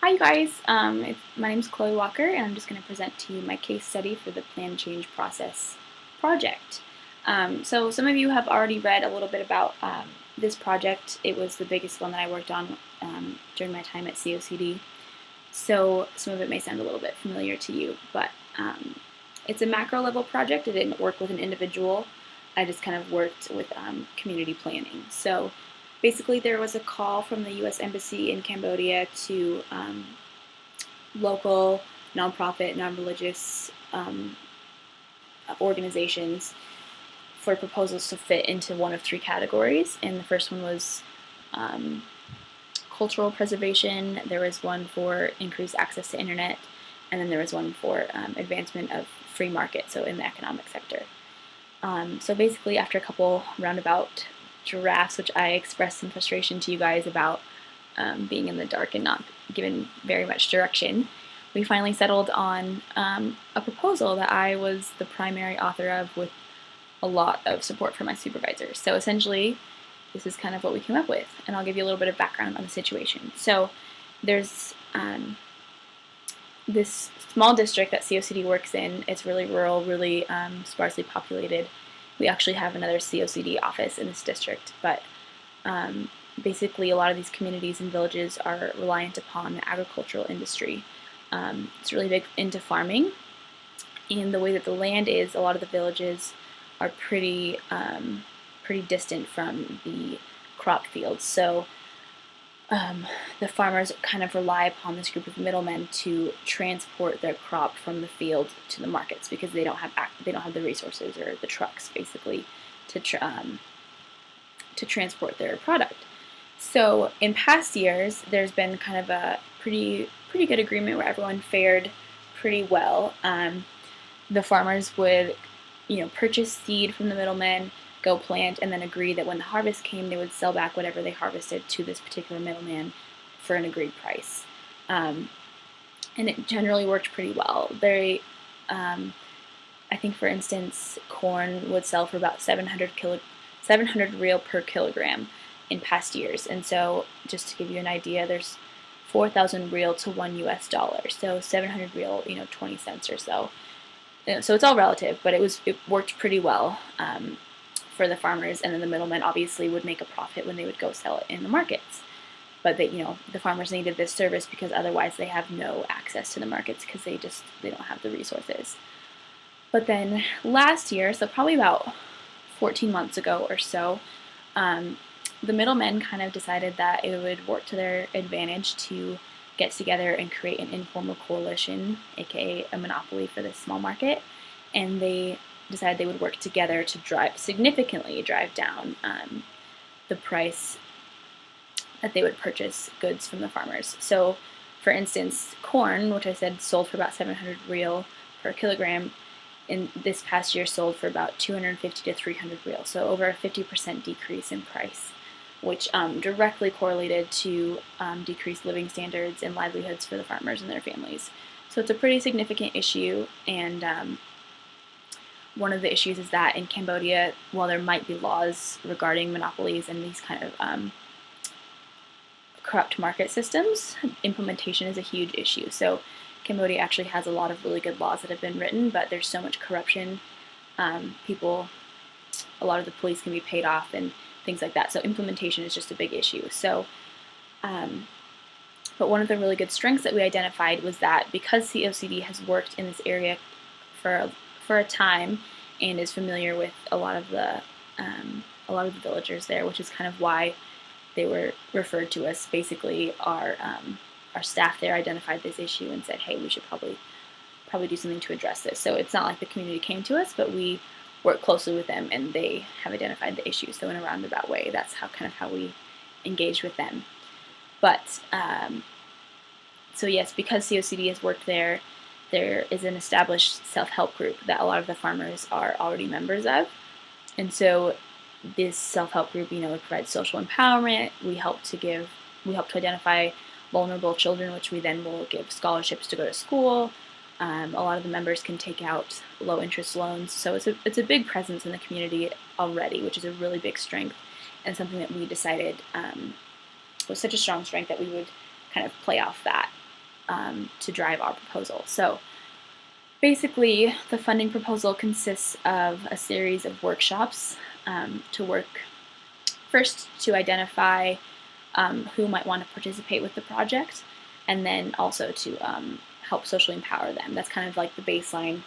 Hi, you guys. My name is Chloe Walker, and I'm just going to present to you my case study for the Plan Change Process project. So some of you have already read a little bit about this project. It was the biggest one that I worked on during my time at COCD. So some of it may sound a little bit familiar to you, but it's a macro level project. I didn't work with an individual. I just kind of worked with community planning. So basically, there was a call from the U.S. Embassy in Cambodia to local nonprofit, non-religious organizations for proposals to fit into one of three categories. And the first one was cultural preservation. There was one for increased access to internet, and then there was one for advancement of free market, so in the economic sector. So basically, after a couple roundabout drafts, which I expressed some frustration to you guys about being in the dark and not given very much direction, we finally settled on a proposal that I was the primary author of with a lot of support from my supervisors. So essentially, this is kind of what we came up with, and I'll give you a little bit of background on the situation. So there's this small district that COCD works in. It's really rural, really sparsely populated. We actually have another COCD office in this district, but basically a lot of these communities and villages are reliant upon the agricultural industry. It's really big into farming, and the way that the land is, a lot of the villages are pretty distant from the crop fields. So the farmers kind of rely upon this group of middlemen to transport their crop from the field to the markets because they don't have the resources or the trucks basically to transport their product. So in past years, there's been kind of a pretty good agreement where everyone fared pretty well. The farmers would, purchase seed from the middlemen, go plant, and then agree that when the harvest came, they would sell back whatever they harvested to this particular middleman for an agreed price. And it generally worked pretty well. I think, for instance, corn would sell for about 700 real per kilogram in past years. And so, just to give you an idea, there's 4,000 real to $1. So 700 real, 20 cents or so. So it's all relative, but it worked pretty well for the farmers, and then the middlemen obviously would make a profit when they would go sell it in the markets. But the farmers needed this service because otherwise they have no access to the markets because they don't have the resources. But then last year, so probably about 14 months ago or so, the middlemen kind of decided that it would work to their advantage to get together and create an informal coalition, aka a monopoly for this small market, and they decided they would work together to significantly drive down the price that they would purchase goods from the farmers. So, for instance, corn, which I said sold for about 700 real per kilogram, in this past year sold for about 250 to 300 real, so over a 50% decrease in price, which directly correlated to decreased living standards and livelihoods for the farmers and their families. So it's a pretty significant issue, and one of the issues is that in Cambodia, while there might be laws regarding monopolies and these kind of corrupt market systems, implementation is a huge issue. So Cambodia actually has a lot of really good laws that have been written, but there's so much corruption. A lot of the police can be paid off and things like that. So implementation is just a big issue. So, but one of the really good strengths that we identified was that because COCD has worked in this area for a time and is familiar with a lot of the villagers there, which is kind of why they were referred to us. Basically, our staff there identified this issue and said, "Hey, we should probably do something to address this." So it's not like the community came to us, but we work closely with them, and they have identified the issue. So in a roundabout way, that's how we engage with them. But so yes, because COCD has worked there, there is an established self-help group that a lot of the farmers are already members of, and so this self-help group, it provides social empowerment. We help to identify vulnerable children, which we then will give scholarships to go to school. A lot of the members can take out low-interest loans, so it's a big presence in the community already, which is a really big strength, and something that we decided was such a strong strength that we would kind of play off that. to drive our proposal. So basically, the funding proposal consists of a series of workshops to work first to identify who might want to participate with the project, and then also to help socially empower them. That's kind of like the baseline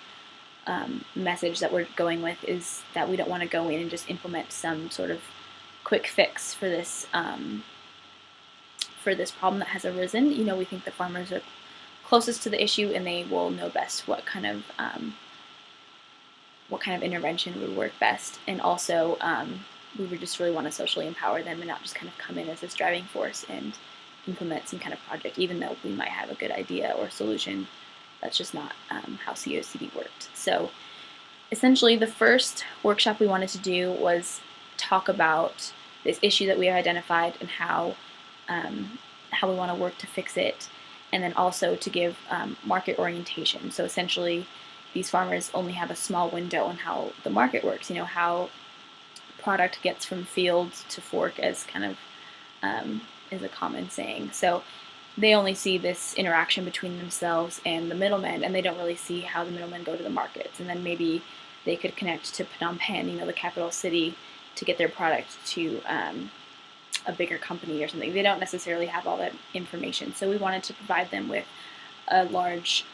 message that we're going with, is that we don't want to go in and just implement some sort of quick fix for this problem that has arisen. We think the farmers are closest to the issue, and they will know best what kind of intervention would work best. And also, we would just really want to socially empower them and not just kind of come in as this driving force and implement some kind of project, even though we might have a good idea or solution. That's just not how COCD worked. So essentially, the first workshop we wanted to do was talk about this issue that we have identified and how we want to work to fix it, and then also to give market orientation. So essentially, these farmers only have a small window on how the market works, how product gets from field to fork, as kind of is a common saying. So they only see this interaction between themselves and the middlemen, and they don't really see how the middlemen go to the markets. And then maybe they could connect to Phnom Penh, the capital city, to get their product to a bigger company or something. They don't necessarily have all that information. So we wanted to provide them with a large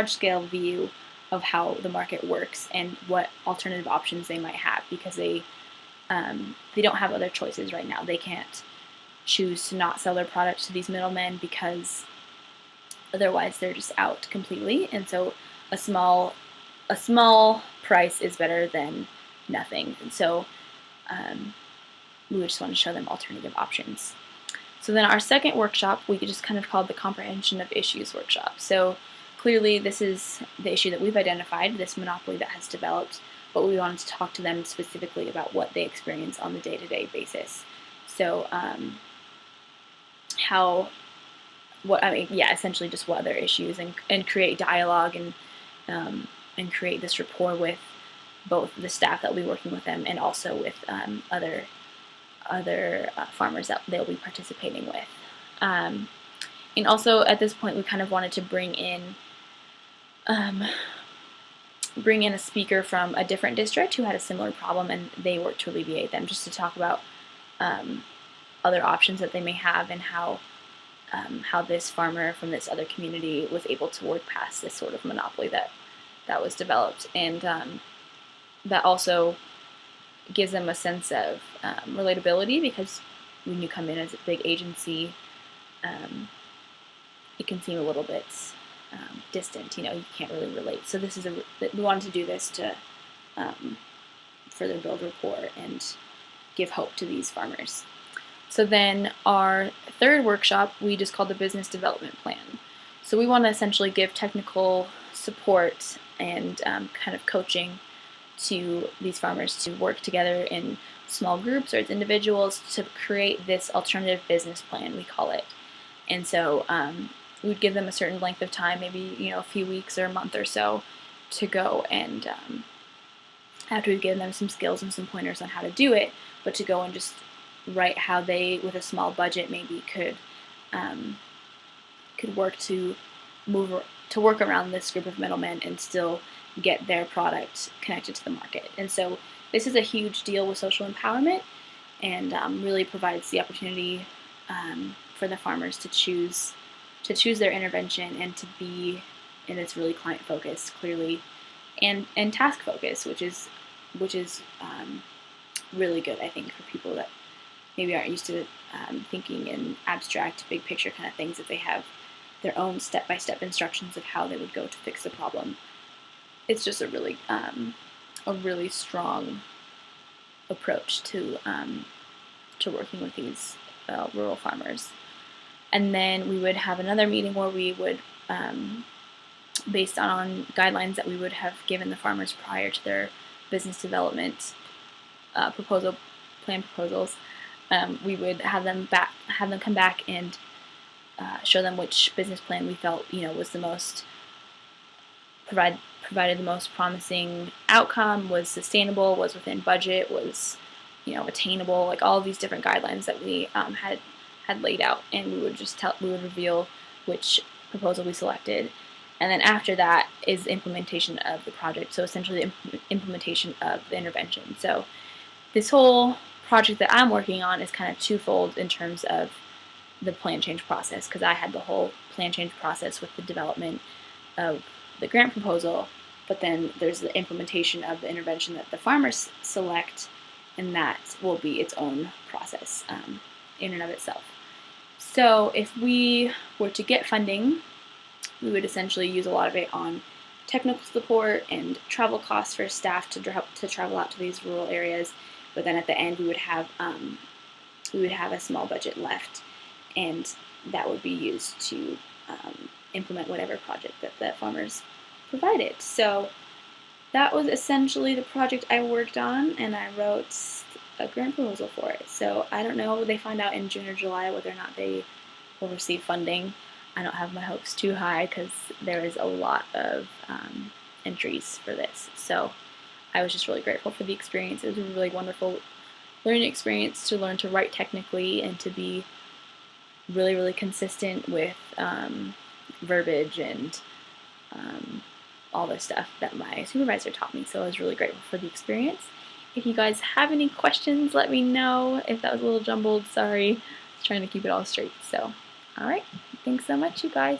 scale view of how the market works and what alternative options they might have, because they don't have other choices right now. They can't choose to not sell their product to these middlemen, because otherwise they're just out completely. And so a small price is better than nothing. And so we just want to show them alternative options. So then our second workshop, we just kind of called the Comprehension of Issues workshop. So clearly this is the issue that we've identified, this monopoly that has developed, but we wanted to talk to them specifically about what they experience on the day-to-day basis. So essentially just what other issues, and create dialogue and create this rapport with both the staff that will be working with them and also with other farmers that they'll be participating with. And also at this point, we kind of wanted to bring in a speaker from a different district who had a similar problem, and they worked to alleviate them, just to talk about other options that they may have, and how this farmer from this other community was able to work past this sort of monopoly that was developed. And that also gives them a sense of relatability, because when you come in as a big agency, it can seem a little bit distant. You can't really relate. So we wanted to do this to further build rapport and give hope to these farmers. So then our third workshop, we just called the Business Development Plan. So we want to essentially give technical support and kind of coaching to these farmers to work together in small groups or as individuals to create this alternative business plan, we call it. And so we would give them a certain length of time, maybe a few weeks or a month or so, to go and after we've given them some skills and some pointers on how to do it, but to go and just write how they, with a small budget, maybe could work to work around this group of middlemen and still get their product connected to the market. And so this is a huge deal with social empowerment, and really provides the opportunity for the farmers to choose their intervention, and to be, and it's really client focused, clearly, and task focused, which is really good, I think, for people that maybe aren't used to thinking in abstract, big picture kind of things, that they have their own step-by-step instructions of how they would go to fix the problem. It's just a really strong approach to working with these rural farmers. And then we would have another meeting where we would, based on guidelines that we would have given the farmers prior to their business development plan proposals, we would have them come back and show them which business plan we felt was the most provided the most promising outcome, was sustainable, was within budget, was attainable, like all of these different guidelines that we had laid out. And we would reveal which proposal we selected. And then after that is the implementation of the project, so essentially the implementation of the intervention. So this whole project that I'm working on is kind of twofold in terms of the plan change process, because I had the whole plan change process with the development of the grant proposal, but then there's the implementation of the intervention that the farmers select, and that will be its own process in and of itself. So if we were to get funding, we would essentially use a lot of it on technical support and travel costs for staff to travel out to these rural areas. But then at the end, we would have a small budget left, and that would be used to implement whatever project that the farmers provided. So that was essentially the project I worked on, and I wrote a grant proposal for it. So I don't know, they find out in June or July whether or not they will receive funding. I don't have my hopes too high because there is a lot of entries for this. So I was just really grateful for the experience. It was a really wonderful learning experience to learn to write technically and to be really, really consistent with verbiage and all this stuff that my supervisor taught me. So I was really grateful for the experience. If you guys have any questions, let me know. If that was a little jumbled, sorry. I was trying to keep it all straight. So, alright. Thanks so much, you guys.